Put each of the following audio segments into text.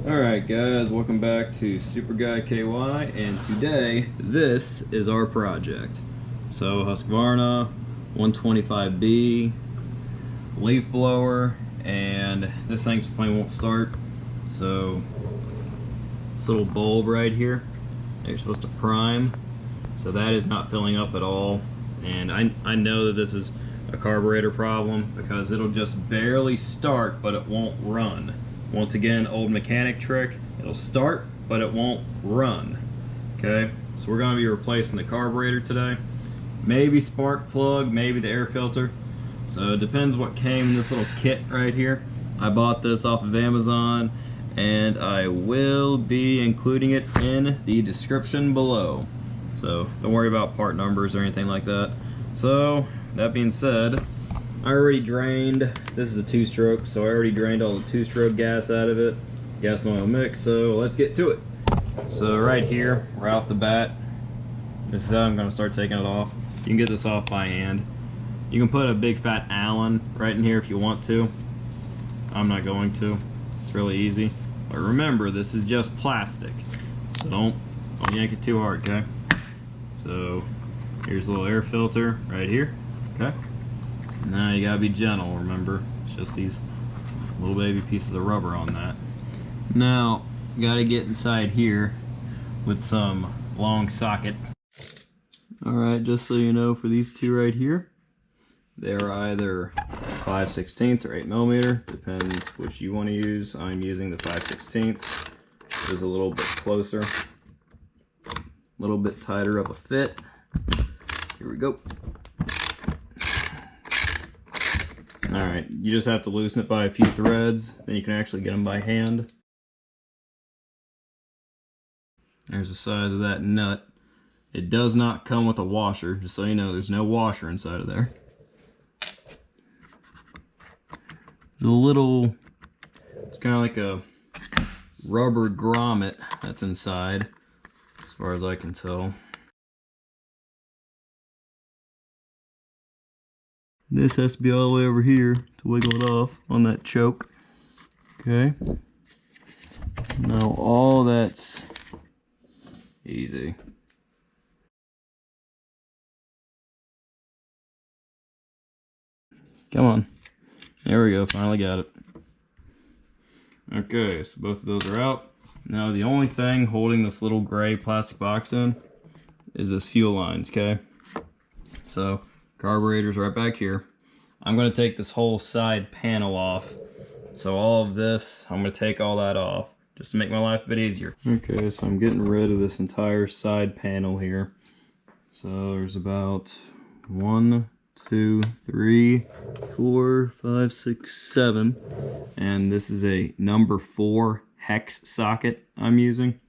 Alright guys, welcome back to Super Guy KY, and today this is our project. So Husqvarna 125B leaf blower, and this thing just plain won't start. So this little bulb right here that you're supposed to prime, so that is not filling up at all. And I know that this is a carburetor problem because it'll just barely start but it won't run. Once again, old mechanic trick, it'll start but it won't run. Okay, so we're going to be replacing the carburetor today. Maybe spark plug, maybe the air filter. So it depends what came in this little kit right here. I bought this off of Amazon and I will be including it in the description below. So don't worry about part numbers or anything like that. So that being said, I already drained, this is a 2-stroke, so I already drained all the 2-stroke gas out of it, gas and oil mix, so let's get to it. So right here, right off the bat, this is how I'm going to start taking it off. You can get this off by hand. You can put a big fat Allen right in here if you want to. I'm not going to. It's really easy. But remember, this is just plastic, so don't yank it too hard, okay? So here's a little air filter right here, okay? Now you gotta be gentle, remember, it's just these little baby pieces of rubber on that. Now you gotta get inside here with some long socket. Alright, just so you know, for these two right here, they're either 5/16 or 8mm, depends which you want to use. I'm using the 5/16. It is a little bit closer, a little bit tighter of a fit. Here we go. Alright, you just have to loosen it by a few threads, then you can actually get them by hand. There's the size of that nut. It does not come with a washer, just so you know, there's no washer inside of there. There's a little, it's kind of like a rubber grommet that's inside, as far as I can tell. This has to be all the way over here to wiggle it off on that choke. Okay. Now all that's easy. Come on. There we go, finally got it. Okay, so both of those are out. Now the only thing holding this little gray plastic box in is this fuel lines, okay? So carburetor's right back here. I'm going to take this whole side panel off. So all of this, I'm going to take all that off just to make my life a bit easier. Okay, so I'm getting rid of this entire side panel here. So there's about 1, 2, 3, 4, 5, 6, 7. And this is a number 4 hex socket I'm using.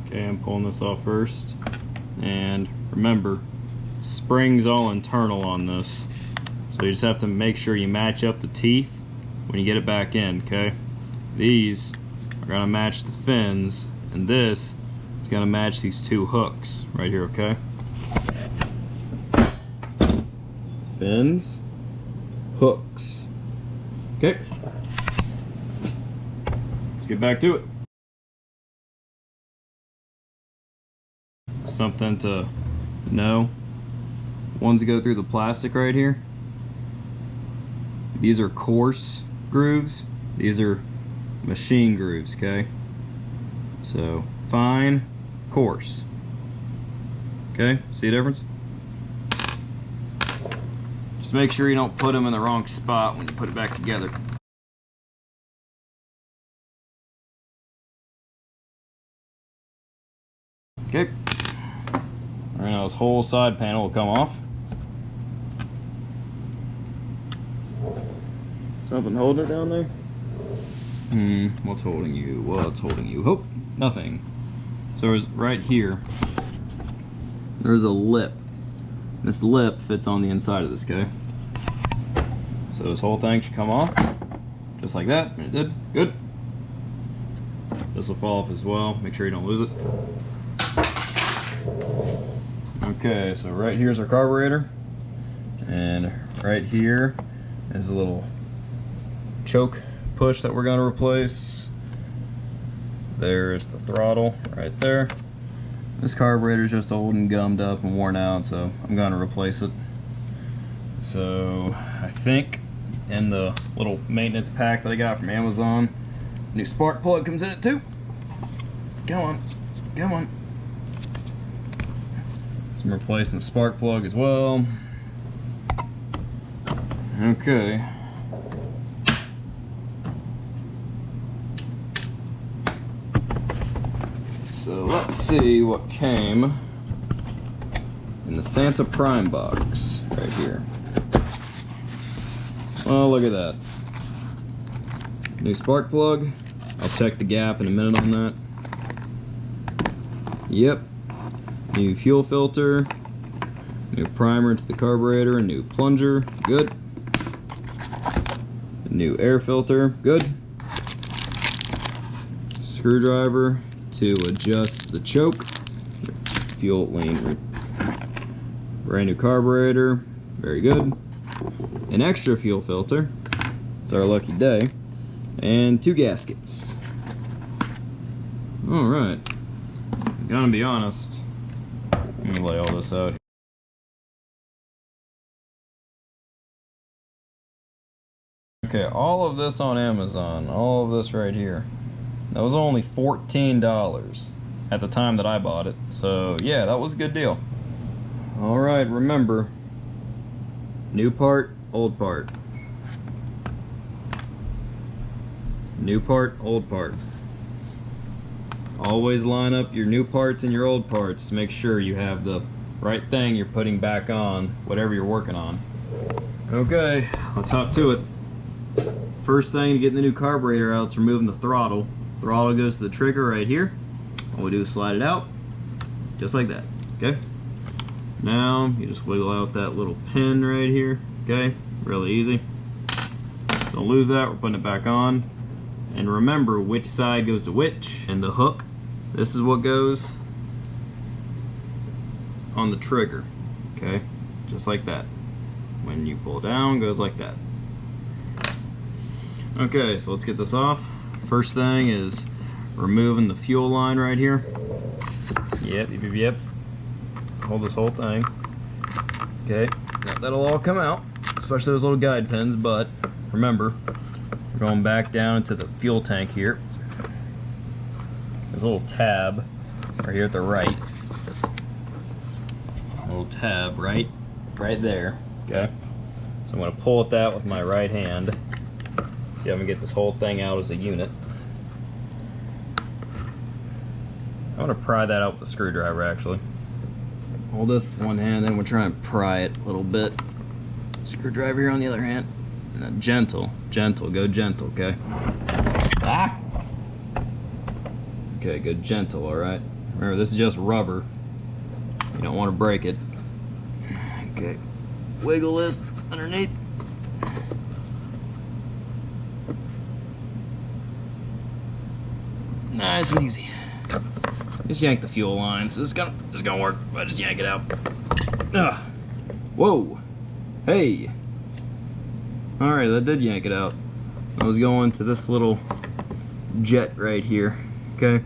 Okay, I'm pulling this off first, and remember, spring's all internal on this, so you just have to make sure you match up the teeth when you get it back in, okay? These are going to match the fins, and this is going to match these 2 hooks right here, okay? Fins, hooks. Okay, let's get back to it. Something to know, ones that go through the plastic right here, these are coarse grooves, these are machine grooves, okay? So fine, coarse. Okay, see the difference? Just make sure you don't put them in the wrong spot when you put it back together. Okay. Alright, now this whole side panel will come off. Something holding it down there? What's holding you? What's holding you? Oh, nothing. So there's right here, there's a lip. This lip fits on the inside of this guy. So this whole thing should come off, just like that, and it did. Good. This will fall off as well. Make sure you don't lose it. Okay, so right here's our carburetor, and right here is a little choke push that we're going to replace. There's the throttle right there. This carburetor is just old and gummed up and worn out, so I'm going to replace it. So I think in the little maintenance pack that I got from Amazon, new spark plug comes in it too. Come on, come on. So I'm replacing the spark plug as well. Okay. So let's see what came in the Santa Prime box right here. Oh, look at that. New spark plug. I'll check the gap in a minute on that. Yep. New fuel filter. New primer to the carburetor. A new plunger. Good. A new air filter. Good. Screwdriver to adjust the choke. Fuel lean. Brand new carburetor. Very good. An extra fuel filter. It's our lucky day. And 2 gaskets. Alright. Gonna be honest. Let me lay all this out. Okay, all of this on Amazon, all of this right here, that was only $14 at the time that I bought it. So yeah, that was a good deal. Alright, remember, new part, old part. New part, old part. Always line up your new parts and your old parts to make sure you have the right thing you're putting back on whatever you're working on. Okay, let's hop to it. First thing to get the new carburetor out is removing the throttle. Throttle goes to the trigger right here. All we do is slide it out, just like that, okay? Now, you just wiggle out that little pin right here, okay? Really easy. Don't lose that, we're putting it back on. And remember which side goes to which, and the hook, this is what goes on the trigger, okay? Just like that. When you pull down, goes like that. Okay, so let's get this off. First thing is removing the fuel line right here. Yep. Hold this whole thing. Okay, that'll all come out, especially those little guide pins, but remember, we're going back down into the fuel tank here. There's a little tab right here at the right. A little tab right there, okay? So I'm gonna pull at that with my right hand. See, I'm gonna get this whole thing out as a unit. I'm gonna pry that out with a screwdriver, actually. Hold this with one hand, then we'll try and pry it a little bit. Screwdriver here on the other hand. And then gentle, go gentle, okay? Ah! Okay, go gentle, alright? Remember, this is just rubber. You don't want to break it. Okay, wiggle this underneath. Nice and easy. Just yank the fuel lines. This is gonna work if I just yank it out. Ah. Whoa. Hey. Alright, that did yank it out. I was going to this little jet right here. Okay.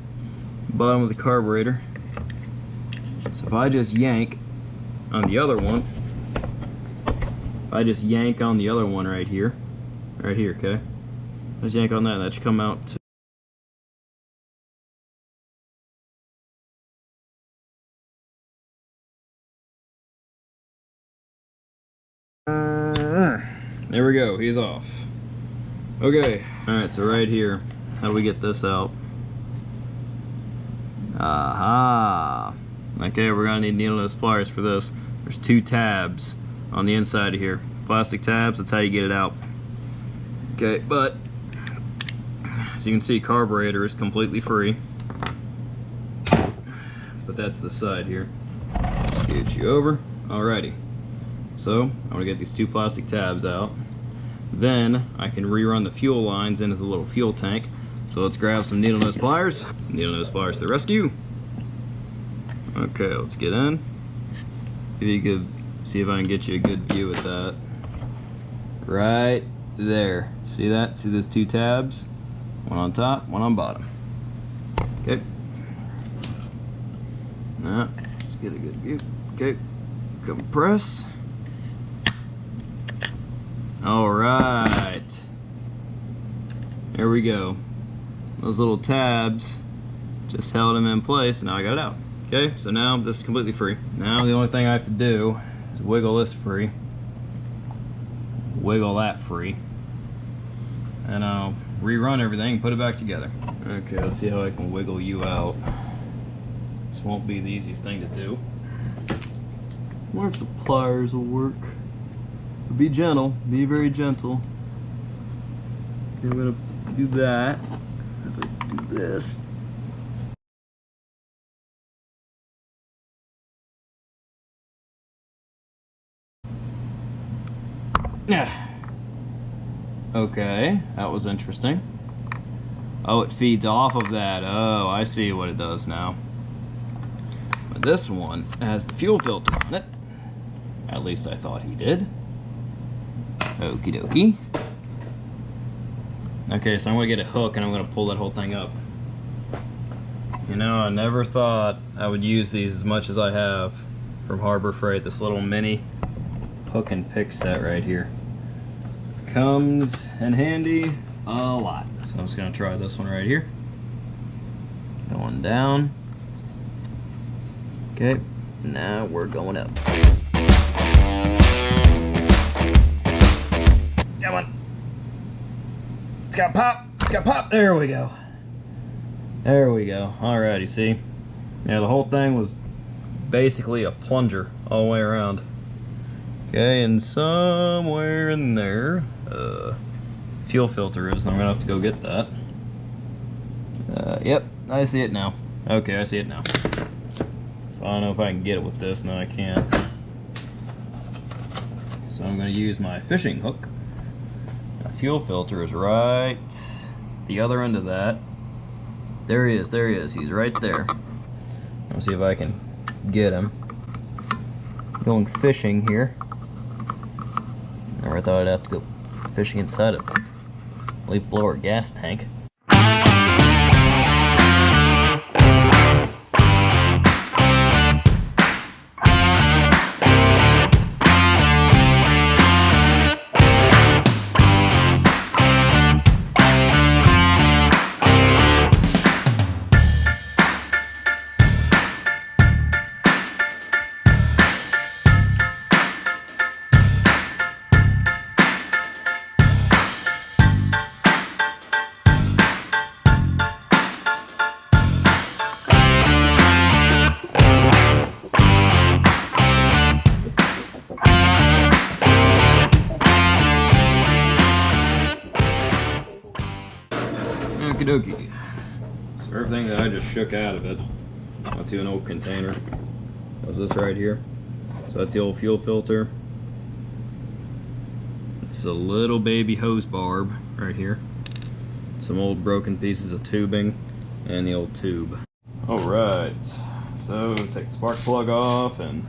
Bottom of the carburetor. So if I just yank on the other one, right here, okay? Just yank on that, that should come out to there we go, he's off. Okay, alright, so right here, how do we get this out? Aha! Okay, we're gonna need needle nose pliers for this. There's 2 tabs on the inside of here. Plastic tabs, that's how you get it out. Okay, but as you can see, carburetor is completely free. Put that to the side here. Scoot you over. Alrighty. So, I'm gonna get these 2 plastic tabs out. Then, I can rerun the fuel lines into the little fuel tank. So let's grab some needle nose pliers. Needle nose pliers to the rescue. Okay, let's get in. if you could see if I can get you a good view with that. Right there. See that? See those two tabs? One on top, one on bottom. Okay. Now, let's get a good view. Okay. Compress. Alright. There we go. Those little tabs just held them in place, and now I got it out. Okay, so now this is completely free. Now the only thing I have to do is wiggle this free, wiggle that free, and I'll rerun everything and put it back together. Okay, let's see how I can wiggle you out. This won't be the easiest thing to do. I wonder if the pliers will work. Be gentle, be very gentle. Okay, I'm gonna do that. If I do this. Yeah. Okay, that was interesting. Oh, it feeds off of that. Oh, I see what it does now. But this one has the fuel filter on it. At least I thought he did. Okie dokie. Okay, so I'm gonna get a hook and I'm gonna pull that whole thing up. You know, I never thought I would use these as much as I have from Harbor Freight. This little mini hook and pick set right here comes in handy a lot. So I'm just gonna try this one right here. Going down. Okay, now we're going up. Come on. It's got pop. It's got pop. There we go. There we go. Alrighty, see? Yeah, the whole thing was basically a plunger all the way around. Okay, and somewhere in there, fuel filter is, and I'm gonna have to go get that. Yep, I see it now. Okay, I see it now. So I don't know if I can get it with this. No, I can't. So I'm gonna use my fishing hook. My fuel filter is right the other end of that. There he is, there he is. He's right there. Let's see if I can get him. Going fishing here. Never thought I'd have to go fishing inside a leaf blower gas tank. Okie dokie. So everything that I just shook out of it, went to an old container. Was this right here? So that's the old fuel filter. It's a little baby hose barb right here. Some old broken pieces of tubing and the old tube. Alright, so take the spark plug off and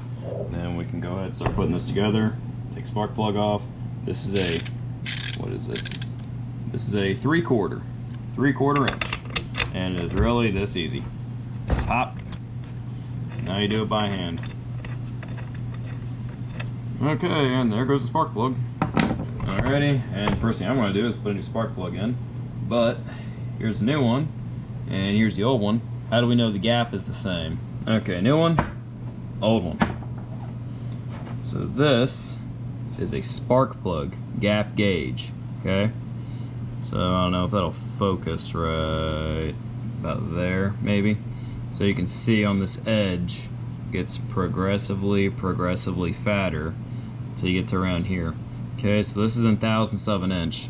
then we can go ahead and start putting this together. Take spark plug off. This is a, what is it? This is a 3/4 inch, and it is really this easy. Pop. Now you do it by hand. Okay, and there goes the spark plug. Alrighty, and first thing I'm going to do is put a new spark plug in. But here's the new one, and here's the old one. How do we know the gap is the same? Okay, new one, old one. So this is a spark plug gap gauge. Okay. So I don't know if that'll focus right about there, maybe. So you can see on this edge, it gets progressively fatter until you get to around here. Okay, so this is in thousandths of an inch.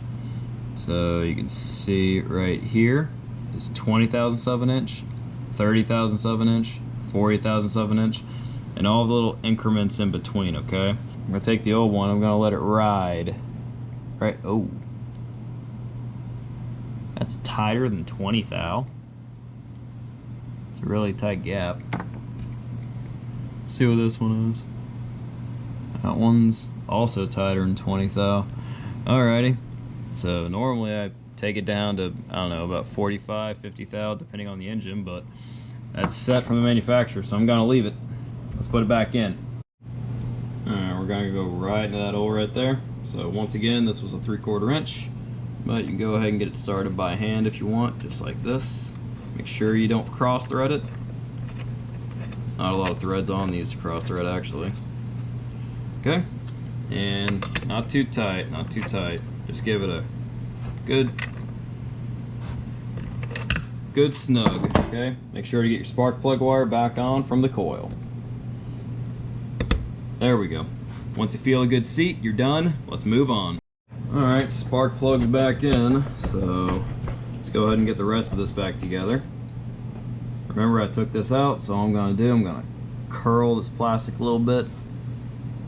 So you can see right here is 20 thousandths of an inch, 30 thousandths of an inch, 40 thousandths of an inch, and all the little increments in between. Okay, I'm gonna take the old one. I'm gonna let it ride. Right. Oh. That's tighter than 20 thou. It's a really tight gap. See what this one is. That one's also tighter than 20 thou. Alrighty. So normally I take it down to, I don't know, about 45, 50 thou, depending on the engine, but that's set from the manufacturer, so I'm gonna leave it. Let's put it back in. Alright, we're gonna go right into that hole right there. So once again, this was a 3/4 inch, but you can go ahead and get it started by hand if you want, just like this. Make sure you don't cross thread it. Not a lot of threads on these to cross thread actually. Okay, and not too tight, not too tight. Just give it a good snug, okay? Make sure to get your spark plug wire back on from the coil. There we go. Once you feel a good seat, you're done. Let's move on. Alright, spark plug's back in, so let's go ahead and get the rest of this back together. Remember, I took this out, so all I'm going to do, I'm going to curl this plastic a little bit.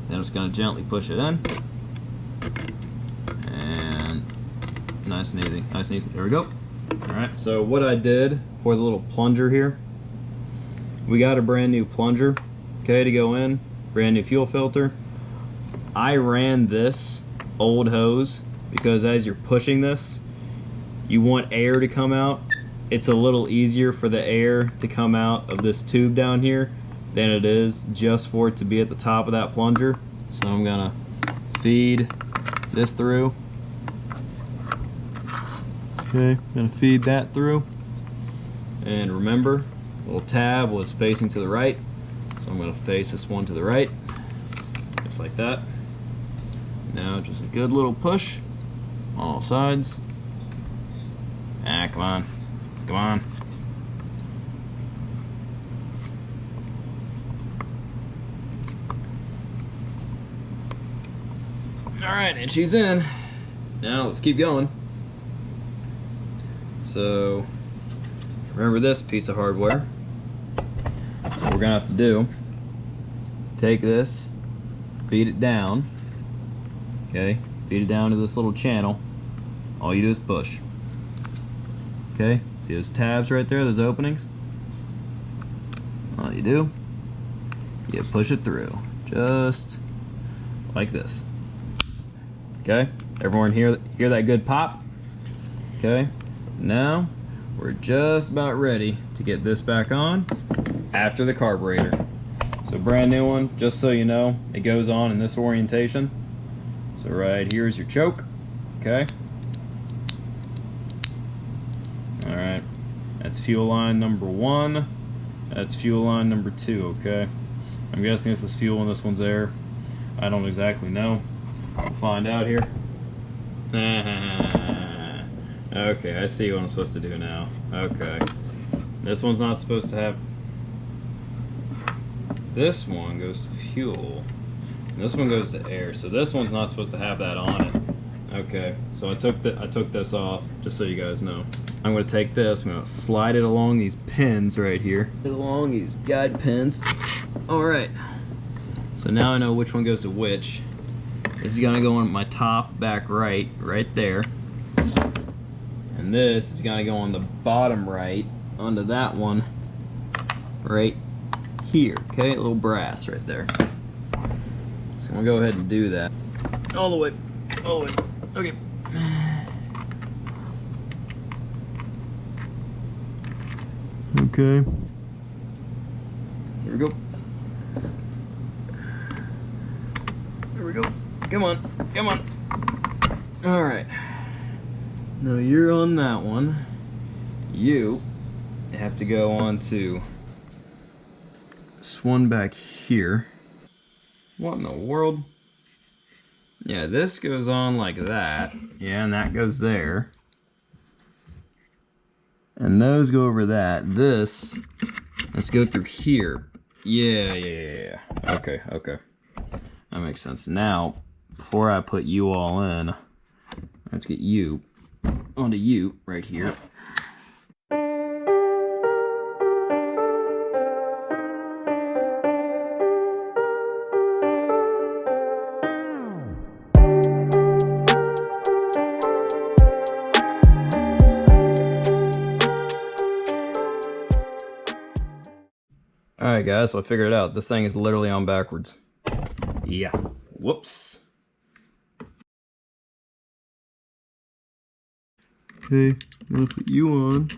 Then I'm just going to gently push it in. And nice and easy, nice and easy. There we go. Alright, so what I did for the little plunger here, we got a brand new plunger, okay, to go in, brand new fuel filter. I ran this old hose because as you're pushing this, you want air to come out. It's a little easier for the air to come out of this tube down here than it is just for it to be at the top of that plunger. So I'm gonna feed this through. Okay, I'm gonna feed that through. And remember, the little tab was facing to the right, so I'm gonna face this one to the right, just like that. Now just a good little push on all sides. Ah, come on. Come on. Alright, and she's in. Now let's keep going. So, remember this piece of hardware. What we're gonna have to do, take this, feed it down. Okay, feed it down to this little channel. All you do is push. Okay, see those tabs right there, those openings? All you do, you push it through, just like this. Okay, everyone hear that good pop? Okay, now we're just about ready to get this back on after the carburetor. So brand new one, just so you know, it goes on in this orientation. So right here is your choke, okay? Alright, that's fuel line number 1, that's fuel line number 2, okay? I'm guessing this is fuel and this one's air. I don't exactly know. We'll find out here. Okay, I see what I'm supposed to do now. Okay. This one's not supposed to have... This one goes to fuel. And this one goes to air, so this one's not supposed to have that on it. Okay, so I took this off, just so you guys know. I'm going to take this, I'm going to slide it along these pins right here. Along these guide pins. Alright. So now I know which one goes to which. This is going to go on my top back right there. And this is going to go on the bottom right onto that one right here. Okay, a little brass right there. So I'm going to go ahead and do that. All the way. Okay. Okay. Here we go. There we go. Come on. All right. Now you're on that one. You have to go on to this one back here. What in the world? Yeah, this goes on like that. Yeah, and that goes there. And those go over that. Let's go through here. Yeah. Okay. That makes sense. Now, before I put you all in, I have to get you onto you right here. Alright guys, so I figured it out. This thing is literally on backwards. Yeah, Whoops. Okay, I'm gonna put you on.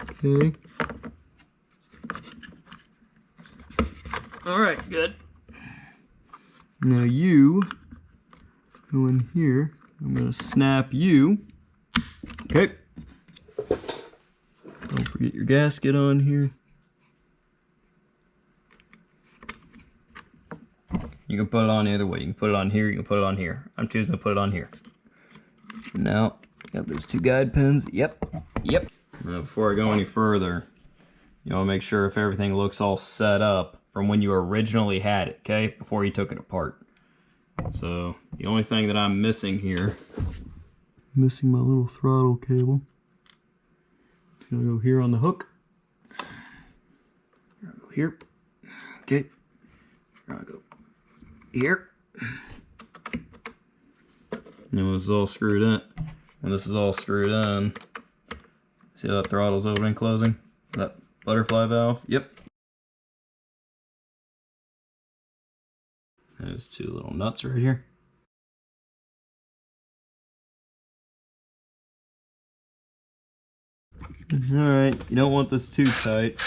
Okay. Alright, good. Now you go in here. I'm gonna snap you. Okay. Don't forget your gasket on here. You can put it on either way. You can put it on here, you can put it on here. I'm choosing to put it on here. Now, got those two guide pins. Yep. Yep. Now, before I go any further, you want to make sure if everything looks all set up from when you originally had it, okay? Before you took it apart. So, the only thing that I'm missing here. Missing my little throttle cable. It's gonna go here on the hook. Go here. Okay. Gonna go here. And when this is all screwed in, see how that throttle's opening and closing? That butterfly valve? Yep. There's two little nuts right here. Alright, you don't want this too tight.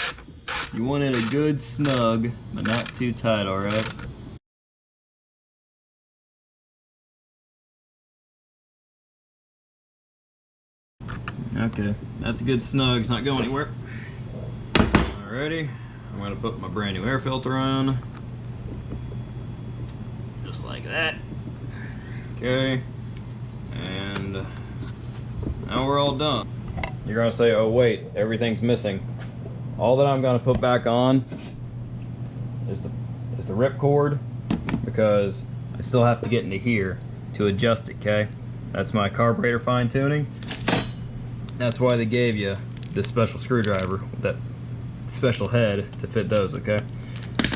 You want it a good snug, but not too tight, alright? Okay, that's a good snug, it's not going anywhere. Alrighty, I'm gonna put my brand new air filter on. Just like that. Okay, and now we're all done. You're gonna say, oh wait, everything's missing. All that I'm gonna put back on is the ripcord, because I still have to get into here to adjust it, okay? That's my carburetor fine tuning. That's why they gave you this special screwdriver with that special head to fit those, okay?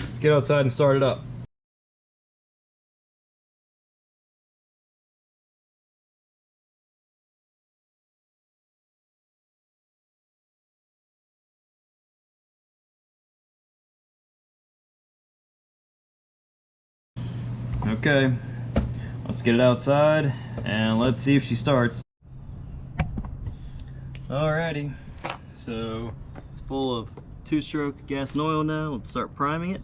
Let's get outside and start it up. Okay, let's get it outside and let's see if she starts. Alrighty, so it's full of two-stroke gas and oil now. Let's start priming it.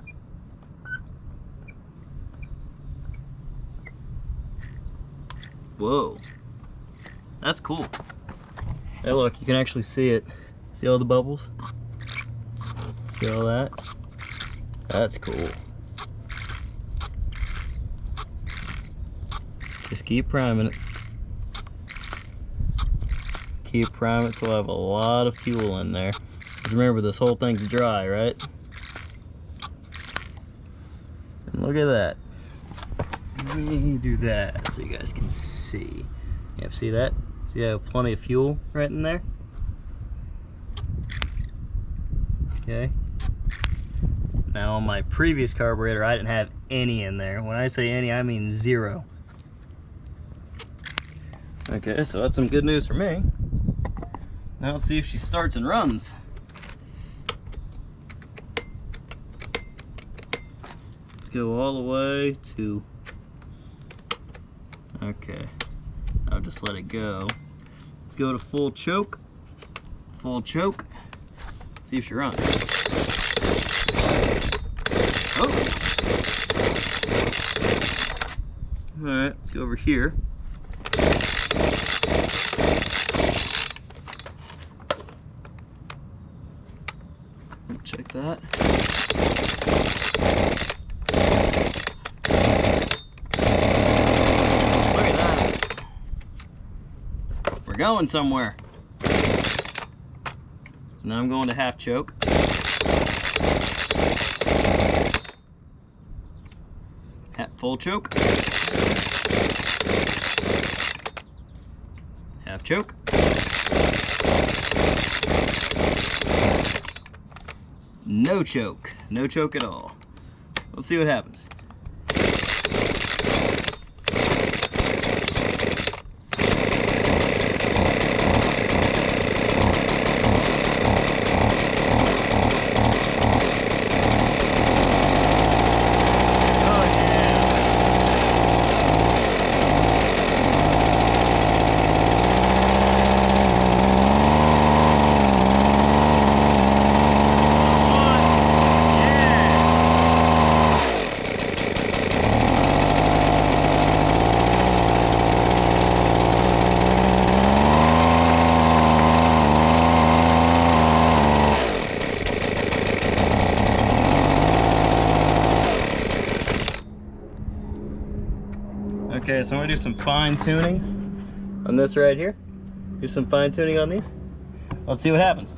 Whoa, that's cool. Hey look, you can actually see it. See all the bubbles? See all that? That's cool. Just keep priming it. Keep priming it till I have a lot of fuel in there. Because remember, this whole thing's dry, right? And look at that. Let me do that so you guys can see. Yep, see that? See I have plenty of fuel right in there? Okay. Now on my previous carburetor, I didn't have any in there. When I say any, I mean 0. Okay, so that's some good news for me. Now let's see if she starts and runs. Let's go all the way to... Okay, I'll just let it go. Let's go to full choke. Full choke. See if she runs. Oh! Alright, let's go over here. Check that. Look at that. We're going somewhere. Now I'm going to half choke. Full choke. Half choke. No choke. No choke at all. Let's see what happens. Oh yeah. Okay, so I'm gonna do some fine tuning on this right here. Do some fine tuning on these. Let's see what happens.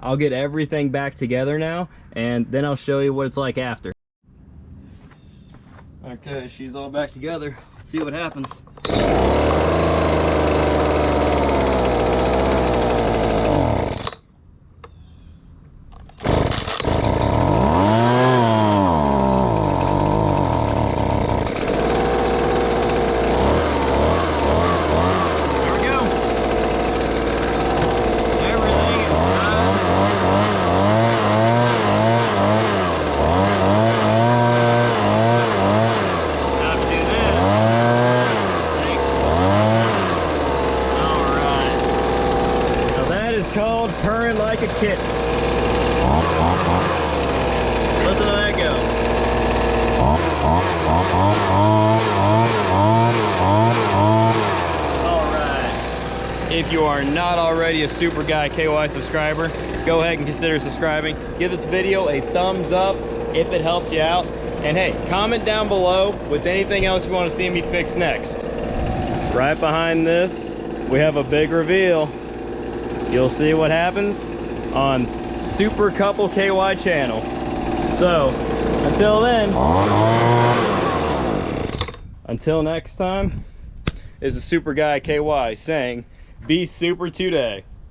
I'll get everything back together now, and then I'll show you what it's like after. Okay, she's all back together. Let's see what happens. Like a kitten. Listen to that go. Alright. If you are not already a Super Guy KY subscriber, go ahead and consider subscribing. Give this video a thumbs up if it helps you out. And hey, comment down below with anything else you want to see me fix next. Right behind this, we have a big reveal. You'll see what happens on Super Couple KY channel. So, until next time, is the Super Guy KY saying, be super today.